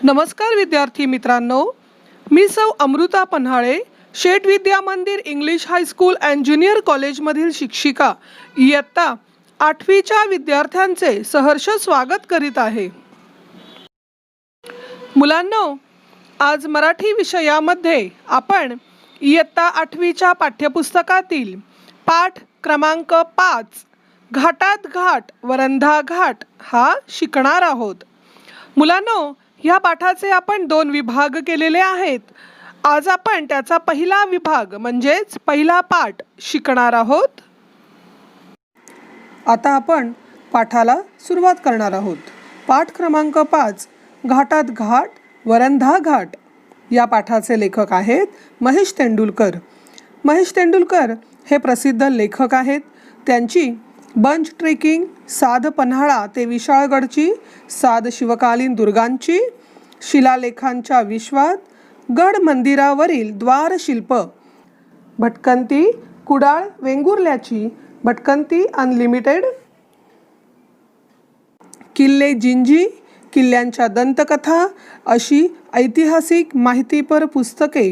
नमस्कार विद्यार्थी मित्रांनो, मी सौ अमृता पन्हाळे, शेठ विद्या मंदिर इंग्लिश हायस्कूल अँड ज्युनियर कॉलेजमधील शिक्षिका इयत्ता 8वीच्या विद्यार्थ्यांचे सहर्ष स्वागत करीत आहे। मुलांनो, आज मराठी विषयामध्ये आपण इयत्ता 8वीच्या पाठ्यपुस्तकातील पाठ क्रमांक 5 घाटात घाट वरंधा घाट हा शिकणार आहोत। मुलांनो, या पाठाचे आपण 2 विभाग केलेले आहेत। आज आपण त्याचा पहिला विभाग म्हणजेच पहिला पाठ शिकणार आहोत। आता आपण पाठाला सुरुवात करणार आहोत। पाठ क्रमांक 5 घाटात घाट वरंधा घाट या पाठाचे लेखक आहेत महेश तेंडुलकर। महेश तेंडुलकर हे प्रसिद्ध लेखक आहेत। त्यांची बंच ट्रेकिंग, साध पन्हाळा ते विशाळगडची, साध शिवकालीन दुर्गांची, शिलालेखांच्या विश्वात, गड मंदिरावरील द्वारशिल्प, भटकंती कुडाळ वेंगुर्ल्याची, भटकंती अनलिमिटेड, किल्ले जिंजी, किल्ल्यांच्या दंतकथा अशी ऐतिहासिक माहितीपर पुस्तके,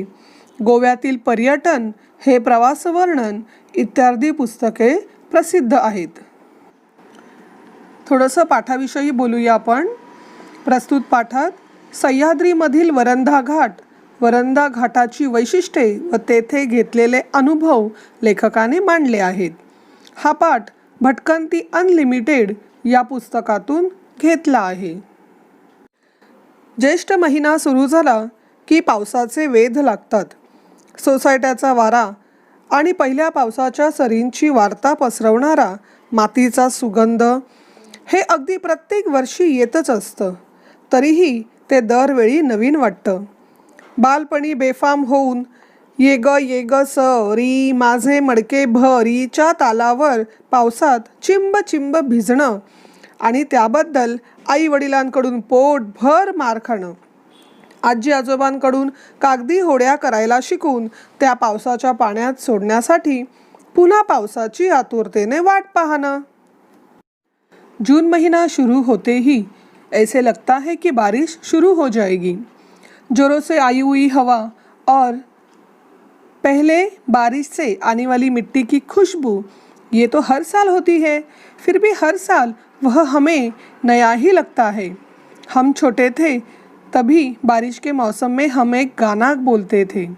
गोव्यातील पर्यटन हे प्रवास वर्णन इत्यादी पुस्तके प्रसिद्ध आहेत। थोडंसं पाठाविषयी बोलूया आपण। प्रस्तुत पाठात सह्याद्रीमधील वरंधा घाटाची वैशिष्ट्ये व तेथे घेतलेले अनुभव लेखकाने मांडले आहेत। हा पाठ भटकंती अनलिमिटेड या पुस्तकातून घेतला आहे। ज्येष्ठ महिना सुरू झाला की पावसाचे वेध लागतात। सोसायट्याचा वारा आणि पहिल्या पावसाच्या सरींची वार्ता पसरवणारा मातीचा सुगंध हे अगदी प्रत्येक वर्षी येतच असतं, तरीही ते दरवेळी नवीन वाटतं। बालपणी बेफाम होऊन ये ग सरी माझे मडके भरीच्या तालावर पावसात चिंब चिंब भिजणं आणि त्याबद्दल आई वडिलांकडून पोटभर मार खाणं, आजी आजोबांकडून कागदी होड्या करायला शिकून त्या पावसाच्या पाण्यात सोडण्यासाठी पुन्हा पावसाची आतुरतेने वाट पाहणं। जून महीना शुरू होते ही ऐसे लगता है कि बारिश शुरू हो जाएगी। जोरों से आई हुई हवा और पहले बारिश से आने वाली मिट्टी की खुशबू ये तो हर साल होती है, फिर भी हर साल वह हमें नया ही लगता है। हम छोटे थे तभी बारिश के मौसम में हम एक गाना बोलते थे,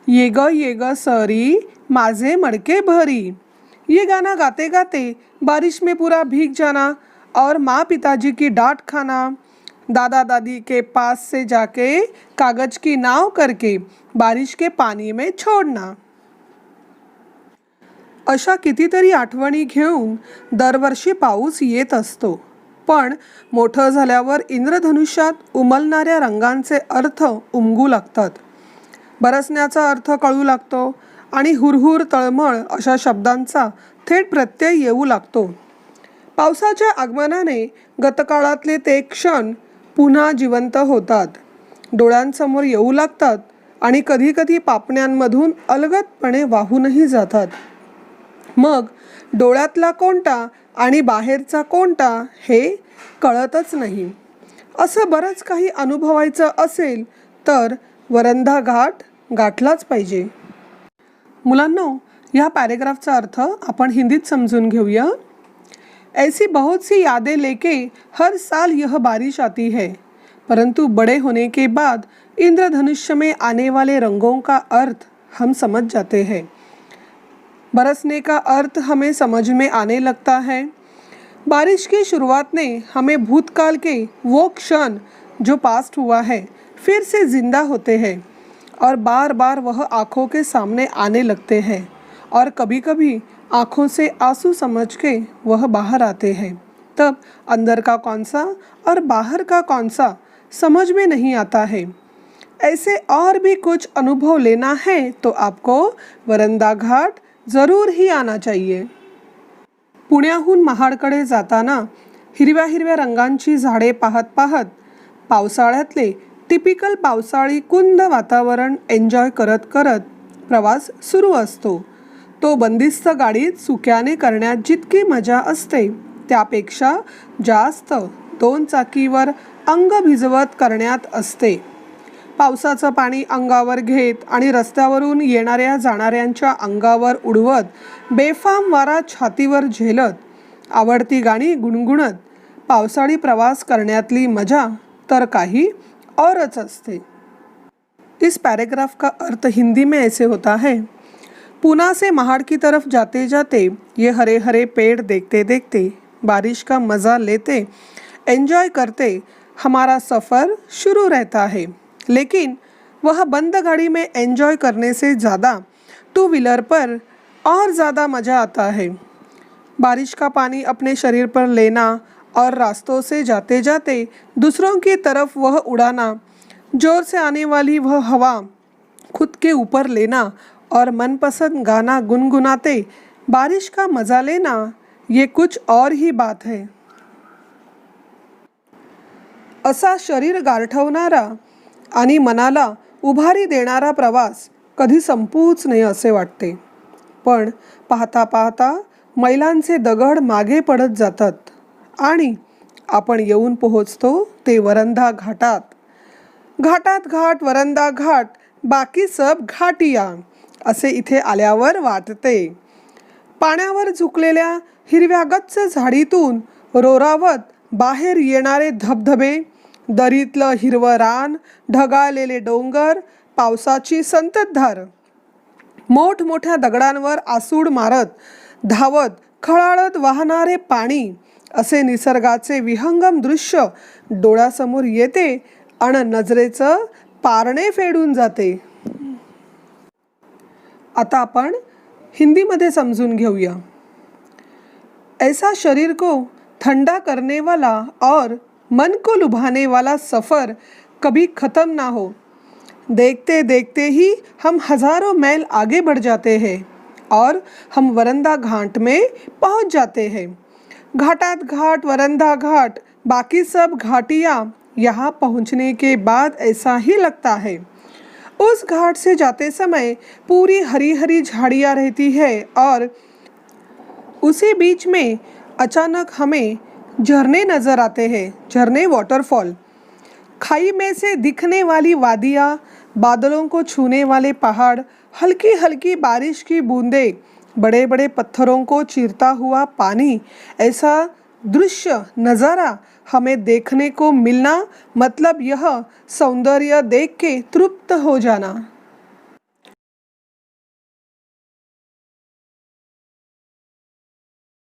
ये ग सरी माझे मडके भरी। ये गाना गाते गाते बारिश में पूरा भीग जाना और माँ पिताजी की डांट खाना, दादा दादी के पास से जाके कागज की नाव करके बारिश के पानी में छोड़ना। अशा कितीतरी आठवणी घेऊन दरवर्षी पाऊस येत असतो, पण मोठं झाल्यावर इंद्रधनुष्यात उमलणाऱ्या रंगांचे अर्थ उमगू लागतात। बरसण्याचा अर्थ कळू लागतो आणि हुरहुर तळमळ अशा शब्दांचा थेट प्रत्यय येऊ लागतो। पावसाच्या आगमनाने गतकाळातले ते क्षण पुन्हा जिवंत होतात, डोळ्यांसमोर येऊ लागतात आणि कधीकधी पापण्यांमधून अलगदपणे वाहूनही जातात। मग डोळ्यातला कोणता आणि बाहेरचा कोणता हे कळतच नाही। असं बरंच काही अनुभवायचं असेल तर वरंधा घाट गाठलाच पाहिजे। मुलांनो, या पॅरेग्राफचा अर्थ आपण हिंदीत समजून घेऊया। ऐसी बहुत सी यादें लेके हर साल यह बारिश आती है, परंतु बड़े होने के बाद इंद्रधनुष्य में आने वाले रंगों का अर्थ हम समझ जाते हैं। बरसने का अर्थ हमें समझ में आने लगता है। बारिश की शुरुआत ने हमें भूतकाल के वो क्षण जो पास्ट हुआ है फिर से जिंदा होते हैं और बार बार वह आँखों के सामने आने लगते हैं और कभी कभी आँखों से आंसू समझ के वह बाहर आते हैं। तब अंदर का कौन सा और बाहर का कौन सा समझ में नहीं आता है। ऐसे और भी कुछ अनुभव लेना है तो आपको वरंधा घाट ज़रूर ही आना चाहिए। पुण्याहून महाडकडे जाताना हिरव्या हिरव्या रंगांची झाडे पाहत पाहत पावसाळ्यातले टिपिकल पावसाळी कुंद वातावरण एन्जॉय करत करत प्रवास सुरू असतो। तो बंदिस्त गाडीत सुक्याने करण्यात जितकी मजा असते त्यापेक्षा जास्त दोन चाकीवर अंग भिजवत करण्यात असते. पावसाचं पाणी अंगावर घेत आणि रस्त्यावरून येणाऱ्या जाणाऱ्यांच्या अंगावर उडवत बेफाम वारा छातीवर झेलत आवडती गाणी गुणगुणत पावसाळी प्रवास करण्यातली मजा तर काही औरच असते. इस पैराग्राफ का अर्थ हिंदी में ऐसे होता है. पूना से महाड़ की तरफ जाते जाते ये हरे हरे पेड़ देखते देखते बारिश का मज़ा लेते एंजॉय करते हमारा सफ़र शुरू रहता है. लेकिन वह बंद गाड़ी में एंजॉय करने से ज़्यादा टू व्हीलर पर और ज़्यादा मज़ा आता है. बारिश का पानी अपने शरीर पर लेना और रास्तों से जाते जाते दूसरों की तरफ वह उड़ाना, ज़ोर से आने वाली वह हवा खुद के ऊपर लेना और मनपसंद गाना गुनगुनाते बारिश का मज़ा लेना, ये कुछ और ही बात है. असा शरीर गारठवणारा आणि मनाला उभारी देणारा प्रवास कधी संपूच नये असे वाटते. पण पाहता पाहता मैलांचे दगड मागे पडत जातात आणि आपण येऊन पोहोचतो ते वरंधा घाटात. घाटात घाट वरंधा घाट बाकी सब घाटिया असे इथे आल्यावर वाटते. पाण्यावर झुकलेल्या हिरव्या गच्च झाडीतून रोरावत बाहेर येणारे धबधबे, दरीतलं हिरवं रान, ढगाळलेले डोंगर, पावसाची संततधार, मोठमोठ्या दगडांवर आसूड मारत धावत खळाळत वाहणारे पाणी, असे निसर्गाचे विहंगम दृश्य डोळ्यासमोर येते आणि नजरेचं पारणे फेडून जाते. आता आपण हिंदीमध्ये समजून घेऊया. ऐसा शरीर को ठंडा करने वाला और मन को लुभाने वाला सफ़र कभी ख़त्म ना हो. देखते देखते ही हम हज़ारों मैल आगे बढ़ जाते हैं और हम वरंधा घाट में पहुंच जाते हैं. घाटात घाट वरंधा घाट बाकी सब घाटियाँ यहाँ पहुँचने के बाद ऐसा ही लगता है. उस घाट से जाते समय पूरी हरी हरी झाड़ियाँ रहती है और उसी बीच में अचानक हमें झरने नज़र आते हैं. झरने वाटरफॉल, खाई में से दिखने वाली वादियाँ, बादलों को छूने वाले पहाड़, हल्की हल्की बारिश की बूंदें, बड़े बड़े पत्थरों को चीरता हुआ पानी, ऐसा दृश्य नज़ारा हमें देखने को मिलना मतलब यह सौंदर्य देख के तृप्त हो जाना.